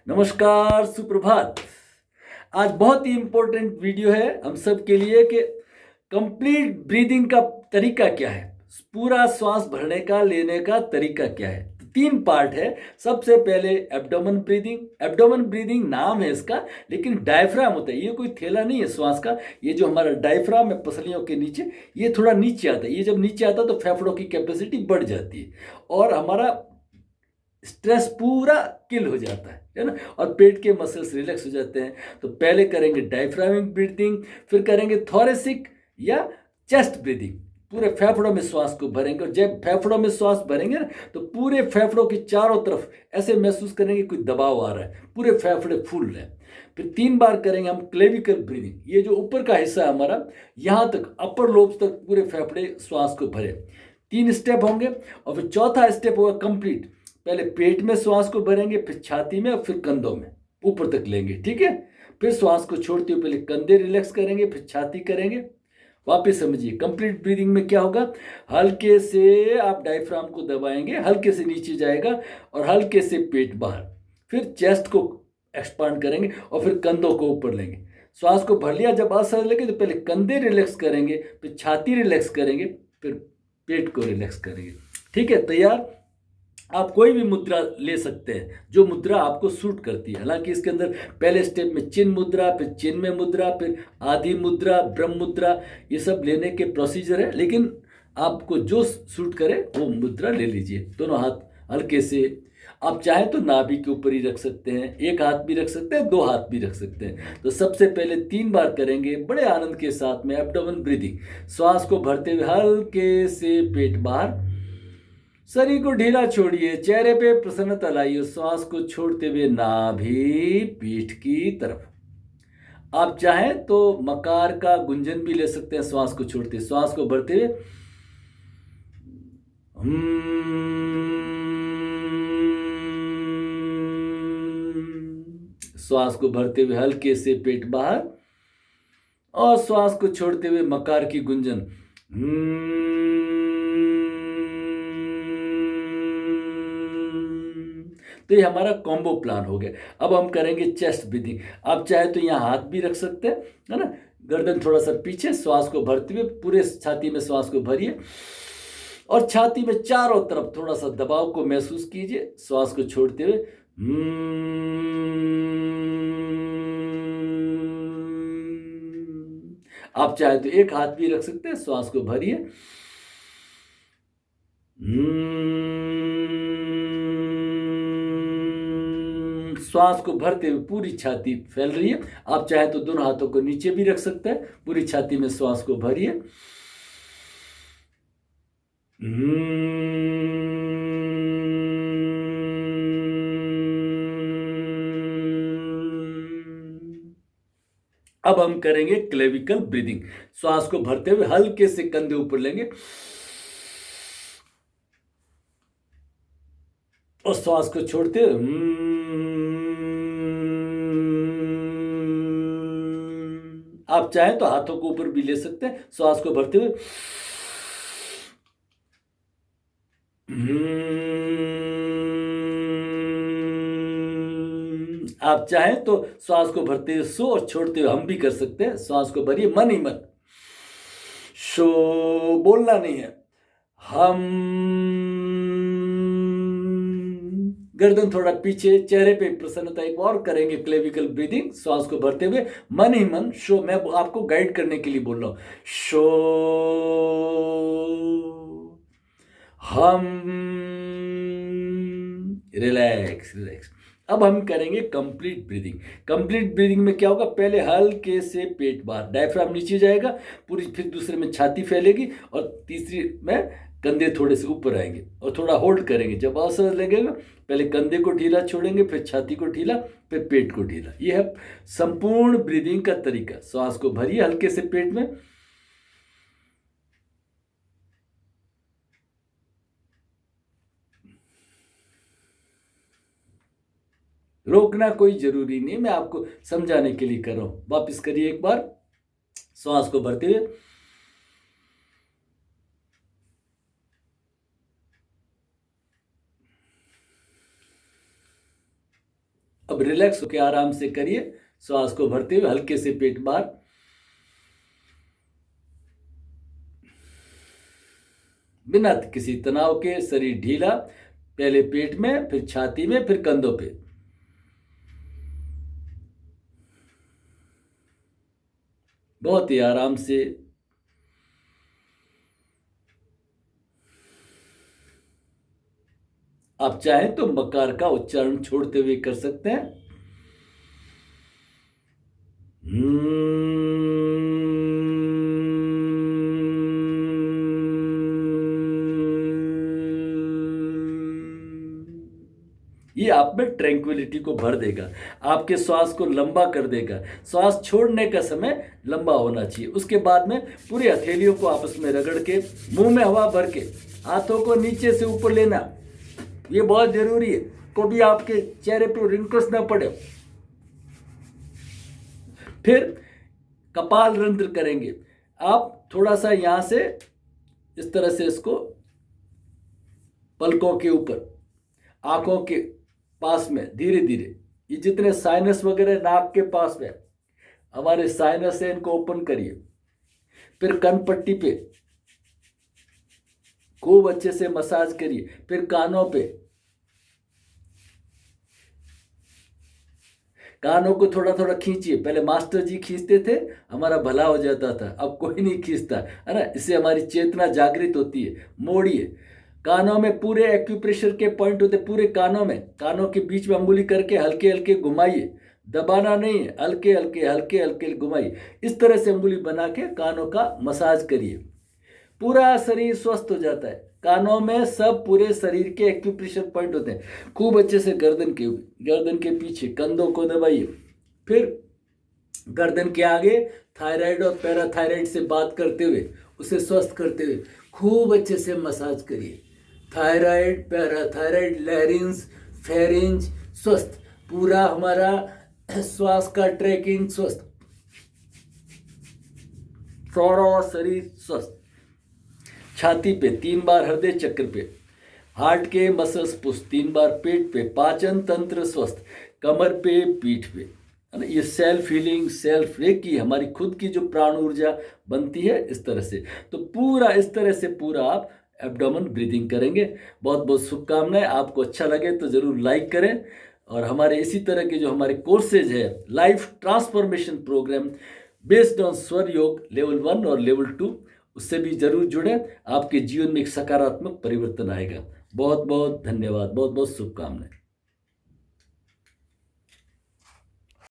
नमस्कार, सुप्रभात। आज बहुत ही इम्पोर्टेंट वीडियो है हम सब के लिए कि कंप्लीट ब्रीदिंग का तरीका क्या है, पूरा श्वास भरने का लेने का तरीका क्या है। तो 3 पार्ट है। सबसे पहले एब्डोमेन ब्रीदिंग। एब्डोमेन ब्रीदिंग नाम है इसका, लेकिन डायफ्राम होता है, ये कोई थैला नहीं है श्वास का। ये जो हमारा डायफ्राम है पसलियों के नीचे, ये थोड़ा नीचे आता है। ये जब नीचे आता है तो फेफड़ों की कैपेसिटी बढ़ जाती है और हमारा स्ट्रेस पूरा किल हो जाता है ना, और पेट के मसल्स रिलैक्स हो जाते हैं। तो पहले करेंगे डायफ्रामिक ब्रीदिंग, फिर करेंगे थोरेसिक या चेस्ट ब्रीदिंग। पूरे फेफड़ों में श्वास को भरेंगे, और जब फेफड़ों में श्वास भरेंगे ना तो पूरे फेफड़ों के चारों तरफ ऐसे महसूस करेंगे कोई दबाव आ रहा है, पूरे फेफड़े फूल रहे हैं। फिर 3 बार करेंगे हम क्लेविकल ब्रीदिंग। ये जो ऊपर का हिस्सा है हमारा, यहाँ तक अपर लोब्स तक पूरे फेफड़े श्वास को भरे। 3 स्टेप होंगे। और फिर चौथा स्टेप होगा कंप्लीट। पहले पेट में श्वास को भरेंगे, फिर छाती में, और फिर कंधों में ऊपर तक लेंगे, ठीक है। फिर श्वास को छोड़ते हुए पहले कंधे रिलैक्स करेंगे, फिर छाती करेंगे। वापस समझिए कंप्लीट ब्रीदिंग में क्या होगा। हल्के से आप डायफ्राम को दबाएंगे, हल्के से नीचे जाएगा और हल्के से पेट बाहर। फिर चेस्ट को एक्सपांड करेंगे और फिर कंधों को ऊपर लेंगे। श्वास को भर लिया, जब असहज लगे तो पहले कंधे रिलैक्स करेंगे, फिर छाती रिलैक्स करेंगे, फिर पेट को रिलैक्स करेंगे। ठीक है, तैयार। आप कोई भी मुद्रा ले सकते हैं जो मुद्रा आपको सूट करती है। हालांकि इसके अंदर पहले स्टेप में चिन्ह मुद्रा, फिर चिन्ह में मुद्रा, फिर आदि मुद्रा, ब्रह्म मुद्रा, ये सब लेने के प्रोसीजर है। लेकिन आपको जो सूट करे वो मुद्रा ले लीजिए। दोनों हाथ हल्के से, आप चाहें तो नाभि के ऊपर ही रख सकते हैं, एक हाथ भी रख सकते हैं, 2 हाथ भी रख सकते हैं। तो सबसे पहले 3 बार करेंगे बड़े आनंद के साथ में एब्डोमेन ब्रीदिंग। श्वास को भरते हुए हल्के से पेट बाहर, शरीर को ढीला छोड़िए, चेहरे पे प्रसन्नता लाइए। श्वास को छोड़ते हुए नाभि पीठ की तरफ। आप चाहें तो मकार का गुंजन भी ले सकते हैं श्वास को छोड़ते। श्वास को भरते हुए श्वास को भरते हुए हल्के से पेट बाहर, और श्वास को छोड़ते हुए मकार की गुंजन। तो ये हमारा कॉम्बो प्लान हो गया। अब हम करेंगे चेस्ट ब्रीदिंग। आप चाहे तो यहाँ हाथ भी रख सकते हैं, है ना। गर्दन थोड़ा सा पीछे, श्वास को भरते हुए पूरे छाती में श्वास को भरिए और छाती में चारों तरफ थोड़ा सा दबाव को महसूस कीजिए। श्वास को छोड़ते हुए आप चाहे तो एक हाथ भी रख सकते हैं। श्वास को भरिए, श्वास को भरते हुए पूरी छाती फैल रही है। आप चाहे तो दोनों हाथों को नीचे भी रख सकते हैं। पूरी छाती में श्वास को भरिए। अब हम करेंगे क्लेविकल ब्रीदिंग। श्वास को भरते हुए हल्के से कंधे ऊपर लेंगे और श्वास को छोड़ते हुए आप चाहें तो हाथों को ऊपर भी ले सकते हैं। श्वास को भरते हुए आप चाहें तो श्वास को भरते हुए सो और छोड़ते हुए हम भी कर सकते हैं। श्वास को भरिए मन ही मन, शो बोलना नहीं है, हम। गर्दन थोड़ा पीछे, चेहरे पे प्रसन्नता। एक और करेंगे क्लेविकल ब्रीदिंग। श्वास को भरते हुए मन ही मन शो, मैं आपको गाइड करने के लिए बोल रहा हूं। शो, हम, रिलैक्स रिलैक्स। अब हम करेंगे कंप्लीट ब्रीदिंग। कंप्लीट ब्रीदिंग में क्या होगा, पहले हल्के से पेट बाहर, डायफ्राम नीचे जाएगा पूरी, फिर दूसरे में छाती फैलेगी और तीसरी में कंधे थोड़े से ऊपर आएंगे और थोड़ा होल्ड करेंगे। जब असहज लगेगा पहले कंधे को ढीला छोड़ेंगे, फिर छाती को ढीला, फिर पेट को ढीला। यह है संपूर्ण ब्रीदिंग का तरीका। श्वास को भरिए हल्के से पेट में, रोकना कोई जरूरी नहीं, मैं आपको समझाने के लिए कर रहा हूं। वापस करिए एक बार। श्वास को भरते हुए अब रिलैक्स होकर आराम से करिए, श्वास को भरते हुए हल्के से पेट बाहर। बिना किसी तनाव के शरीर ढीला, पहले पेट में, फिर छाती में, फिर कंधों पे। बहुत ही आराम से। आप चाहें तो मकार का उच्चारण छोड़ते हुए कर सकते हैं। ये आप में ट्रैंक्विलिटी को भर देगा, आपके श्वास को लंबा कर देगा। श्वास छोड़ने का समय लंबा होना चाहिए। उसके बाद में पूरी हथेलियों को आपस में रगड़ के, मुंह में हवा भर के, हाथों को नीचे से ऊपर लेना, ये बहुत जरूरी है। कभी आपके चेहरे पर रिंकल्स ना पड़े। फिर कपाल रंध्र करेंगे। आप थोड़ा सा यहां से इस तरह से इसको पलकों के ऊपर, आंखों के पास में धीरे धीरे, ये जितने साइनस वगैरह नाक के पास में हमारे साइनस है, इनको ओपन करिए। फिर कनपट्टी पे खूब अच्छे से मसाज करिए। फिर कानों पे, कानों को थोड़ा थोड़ा खींचिए। पहले मास्टर जी खींचते थे, हमारा भला हो जाता था, अब कोई नहीं खींचता, है ना। इससे हमारी चेतना जागृत होती है। मोड़िए। कानों में पूरे एक्यूप्रेशर के पॉइंट होते, पूरे कानों में, कानों के बीच में अंगुली करके हल्के हल्के घुमाइए, दबाना नहीं है, हल्के हल्के हल्के हल्के घुमाइए। इस तरह से अंगुली बना के कानों का मसाज करिए। पूरा शरीर स्वस्थ हो जाता है। कानों में सब पूरे शरीर के एक्यूप्रेशर पॉइंट होते हैं। खूब अच्छे से गर्दन के पीछे कंधों को दबाइए। फिर गर्दन के आगे थायराइड और पैराथायराइड से बात करते हुए, उसे स्वस्थ करते हुए खूब अच्छे से मसाज करिए। थायराइड, पैराथायराइड, लैरिंज, फेरिंज स्वस्थ, पूरा हमारा श्वास का ट्रैकिंग स्वस्थ, सारा शरीर स्वस्थ। छाती पे 3 बार हृदय चक्र पे, हार्ट के मसल्स पुश 3 बार पेट पे, पाचन तंत्र स्वस्थ, कमर पे, पीठ पे, है ना। ये सेल्फ हीलिंग, सेल्फ रेकी, हमारी खुद की जो प्राण ऊर्जा बनती है इस तरह से। तो पूरा इस तरह से पूरा आप एब्डोमेन ब्रीदिंग करेंगे। बहुत बहुत शुभकामनाएं। आपको अच्छा लगे तो ज़रूर लाइक करें, और हमारे इसी तरह के जो हमारे कोर्सेज है, life transformation program based on Swar Yoga level 1 और लेवल 2, उससे भी जरूर जुड़ें। आपके जीवन में एक सकारात्मक परिवर्तन आएगा। बहुत बहुत धन्यवाद, बहुत बहुत शुभकामनाएं।